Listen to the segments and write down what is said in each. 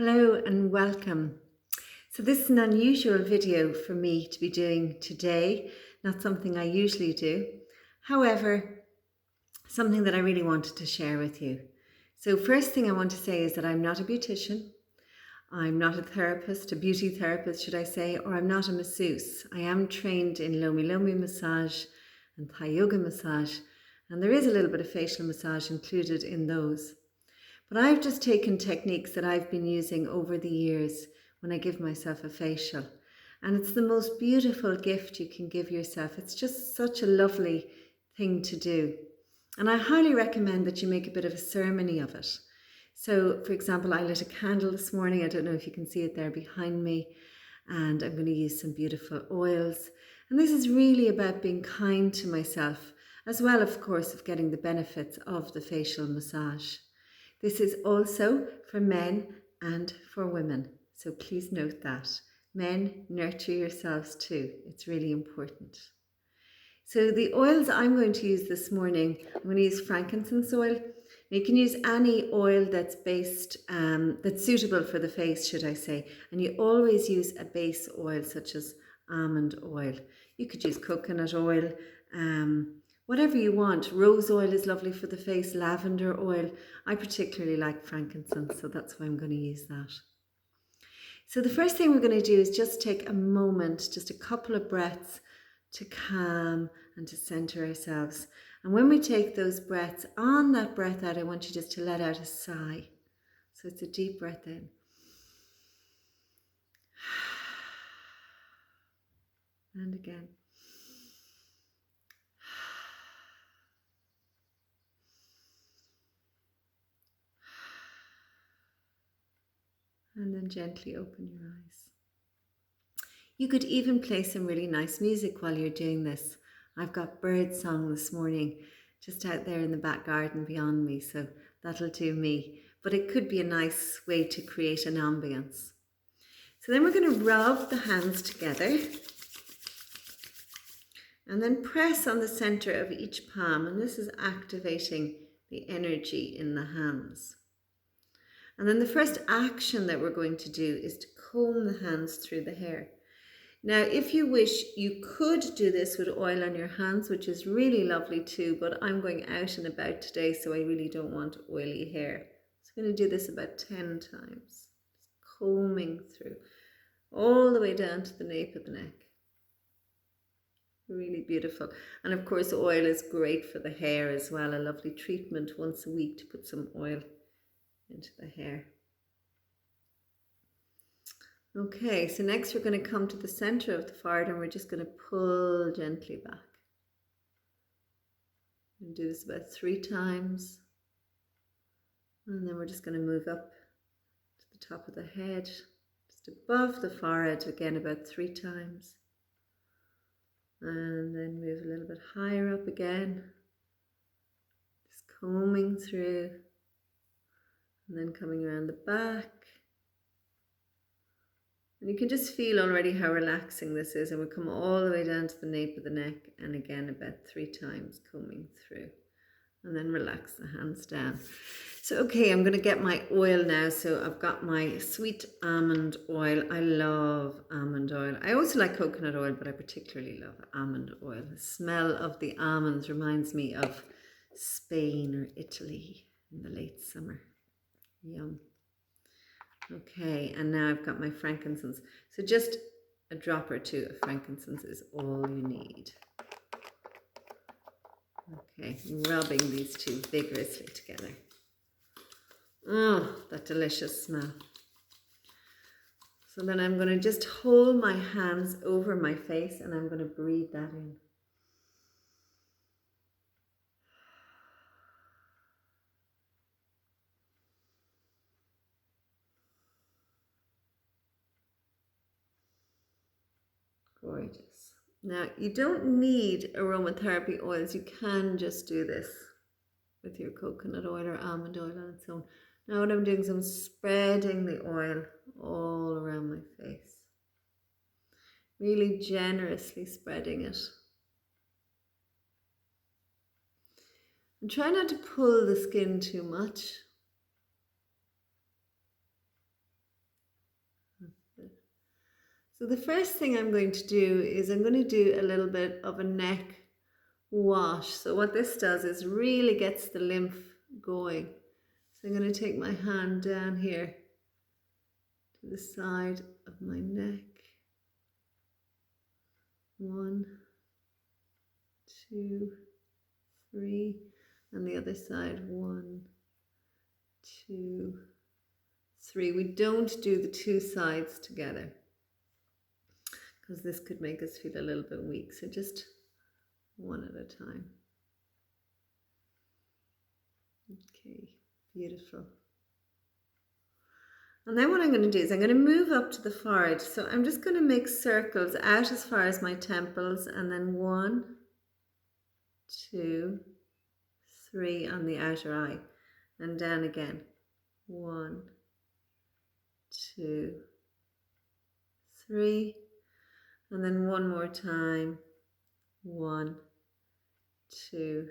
Hello and welcome. So this is an unusual video for me to be doing today, not something I usually do. However, something that I really wanted to share with you. So first thing I want to say is that I'm not a beautician. I'm not a therapist, a beauty therapist, should I say, or I'm not a masseuse. I am trained in Lomi Lomi massage and Thai yoga massage, and there is a little bit of facial massage included in those. But I've just taken techniques that I've been using over the years when I give myself a facial. And it's the most beautiful gift you can give yourself. It's just such a lovely thing to do. And I highly recommend that you make a bit of a ceremony of it. So, for example, I lit a candle this morning. I don't know if you can see it there behind me. And I'm going to use some beautiful oils. And this is really about being kind to myself, as well, of course, of getting the benefits of the facial massage. This is also for men and for women, so please note that. Men, nurture yourselves too. It's really important. So the oils I'm going to use this morning, I'm going to use frankincense oil. You can use any oil that's that's suitable for the face, should I say. And you always use a base oil such as almond oil. You could use coconut oil, whatever you want. Rose oil is lovely for the face, lavender oil. I particularly like frankincense, so that's why I'm going to use that. So the first thing we're going to do is just take a moment, just a couple of breaths to calm and to center ourselves. And when we take those breaths, on that breath out, I want you just to let out a sigh. So it's a deep breath in. And again. And then gently open your eyes. You could even play some really nice music while you're doing this. I've got bird song this morning just out there in the back garden beyond me, so that'll do me. But it could be a nice way to create an ambience. So then we're going to rub the hands together and then press on the center of each palm, and this is activating the energy in the hands. And then the first action that we're going to do is to comb the hands through the hair. Now, if you wish, you could do this with oil on your hands, which is really lovely too, but I'm going out and about today, so I really don't want oily hair. So I'm going to do this about 10 times, just combing through all the way down to the nape of the neck. Really beautiful. And of course, oil is great for the hair as well. A lovely treatment once a week to put some oil into the hair. Okay, so next we're going to come to the center of the forehead and we're just going to pull gently back. And do this about 3 times. And then we're just going to move up to the top of the head, just above the forehead, again about 3 times. And then move a little bit higher up again, just combing through, and then coming around the back. And you can just feel already how relaxing this is, and we come all the way down to the nape of the neck, and again about 3 times combing through, and then relax the hands down. So okay, I'm going to get my oil now. So I've got my sweet almond oil. I love almond oil. I also like coconut oil, but I particularly love almond oil. The smell of the almonds reminds me of Spain or Italy in the late summer. Yum. Okay, and now I've got my frankincense. So just a drop or 2 of frankincense is all you need. Okay, rubbing these 2 vigorously together. Oh, that delicious smell. So then I'm going to just hold my hands over my face and I'm going to breathe that in. Gorgeous. Now, you don't need aromatherapy oils. You can just do this with your coconut oil or almond oil on its own. Now what I'm doing is I'm spreading the oil all around my face. Really generously spreading it. And try not to pull the skin too much. it. So the first thing I'm going to do is I'm going to do a little bit of a neck wash. So what this does is really gets the lymph going. So I'm going to take my hand down here to the side of my neck. 1, 2, 3, and the other side. 1, 2, 3. We don't do the two sides together because this could make us feel a little bit weak. So just one at a time. Okay, beautiful. And then what I'm going to do is I'm going to move up to the forehead. So I'm just going to make circles out as far as my temples, and then 1, 2, 3 on the outer eye, and down again. 1, 2, 3, and then one more time. 1, 2,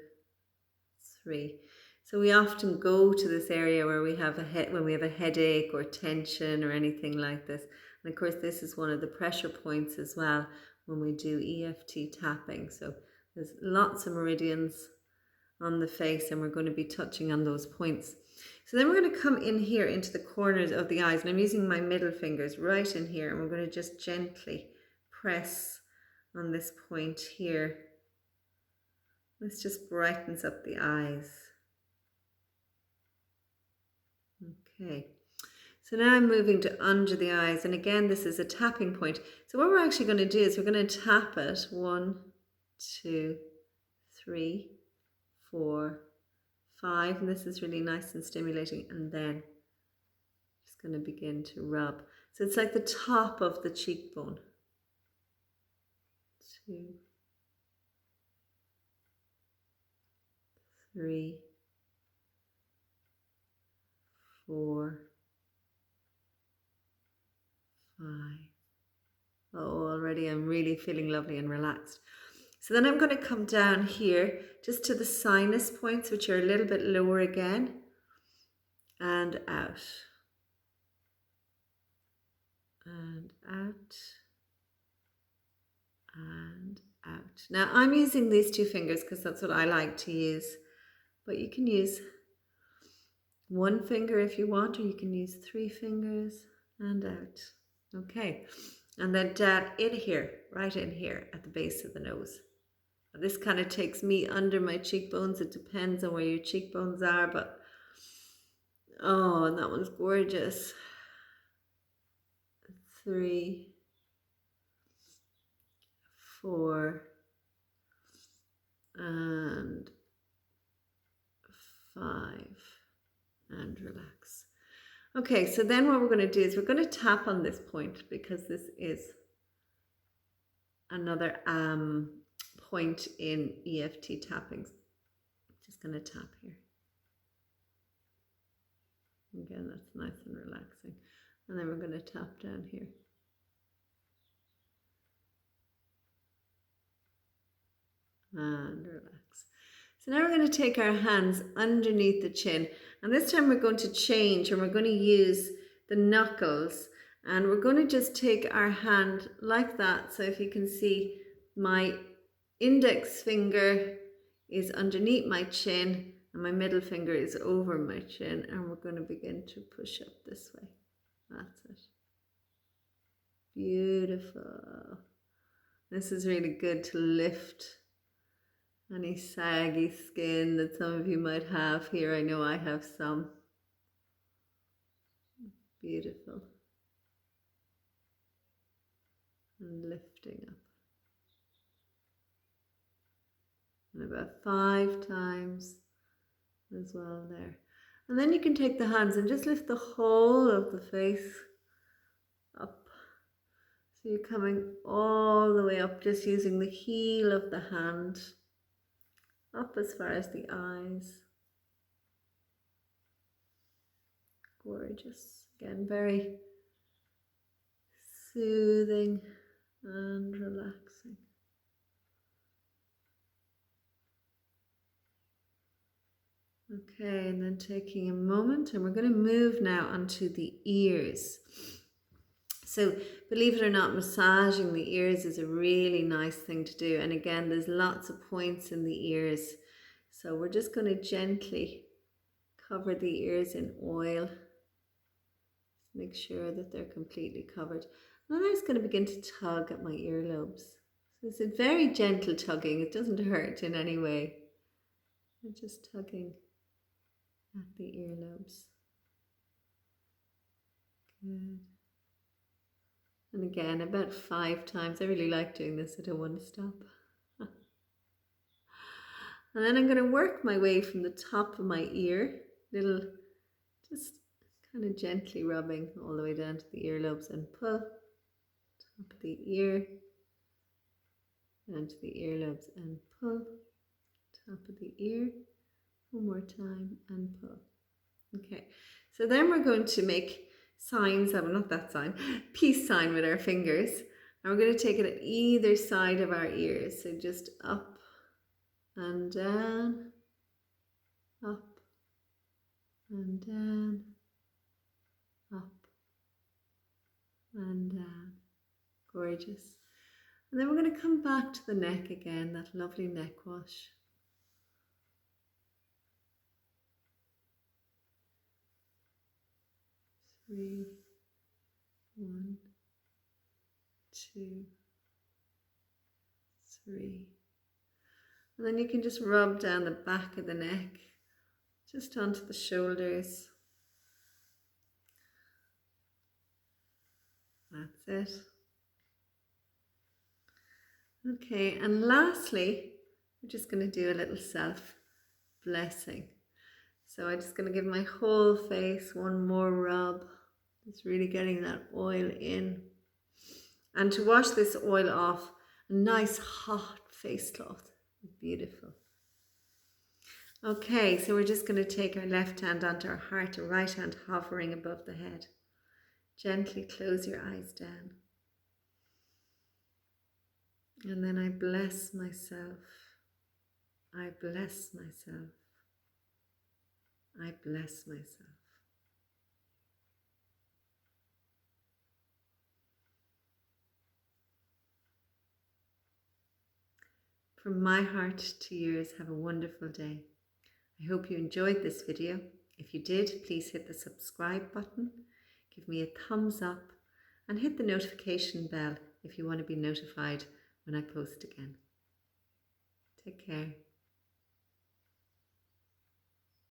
3. So we often go to this area where we have when we have a headache or tension or anything like this. And of course, this is one of the pressure points as well when we do EFT tapping. So there's lots of meridians on the face, and we're going to be touching on those points. So then we're going to come in here into the corners of the eyes, and I'm using my middle fingers right in here, and we're going to just gently press on this point here. This just brightens up the eyes. Okay, so now I'm moving to under the eyes, and again this is a tapping point. So what we're actually going to do is we're going to tap it 1, 2, 3, 4, 5, and this is really nice and stimulating, and then just going to begin to rub. So it's like the top of the cheekbone. 2, 3, 4, 5. Oh, already I'm really feeling lovely and relaxed. So then I'm going to come down here just to the sinus points, which are a little bit lower again, and out, and out, and out. Now I'm using these two fingers because that's what I like to use, but you can use one finger if you want, or you can use 3 fingers, and out. Okay, and then down in here, right in here at the base of the nose. This kind of takes me under my cheekbones. It depends on where your cheekbones are, but oh, and that one's gorgeous. 3, 4, and 5, and relax. Okay, so then what we're going to do is we're going to tap on this point, because this is another point in EFT tapping. Just going to tap here. Again, that's nice and relaxing. And then we're going to tap down here. And relax. So now we're going to take our hands underneath the chin. And this time we're going to change, and we're going to use the knuckles. And we're going to just take our hand like that. So if you can see, my index finger is underneath my chin, and my middle finger is over my chin, and we're going to begin to push up this way. That's it. Beautiful. This is really good to lift any saggy skin that some of you might have here. I know I have some. Beautiful. And lifting up. And about 5 times as well there. And then you can take the hands and just lift the whole of the face up. So you're coming all the way up, just using the heel of the hand up as far as the eyes. Gorgeous. Again, very soothing and relaxing. Okay, and then taking a moment, and we're going to move now onto the ears. So believe it or not, massaging the ears is a really nice thing to do. And again, there's lots of points in the ears. So we're just going to gently cover the ears in oil. Make sure that they're completely covered. And then I'm just going to begin to tug at my earlobes. So it's a very gentle tugging. It doesn't hurt in any way. I'm just tugging at the earlobes. Good. And again, about 5 times. I really like doing this. I don't want to stop. And then I'm going to work my way from the top of my ear, just kind of gently rubbing all the way down to the earlobes and pull. Top of the ear, down to the earlobes and pull. Top of the ear, one more time and pull. Okay, so then we're going to make signs, not that sign, peace sign with our fingers. And we're going to take it at either side of our ears. So just up and down, up and down, up and down. Gorgeous. And then we're going to come back to the neck again, that lovely neck wash. Three, 1, 2, 3. And then you can just rub down the back of the neck, just onto the shoulders. That's it. Okay, and lastly, we're just going to do a little self-blessing. So I'm just going to give my whole face one more rub. Just really getting that oil in. And to wash this oil off, a nice hot face cloth. Beautiful. Okay, so we're just going to take our left hand onto our heart, our right hand hovering above the head. Gently close your eyes down. And then I bless myself. I bless myself. I bless myself. From my heart to yours, have a wonderful day. I hope you enjoyed this video. If you did, please hit the subscribe button, give me a thumbs up, and hit the notification bell if you want to be notified when I post again. Take care.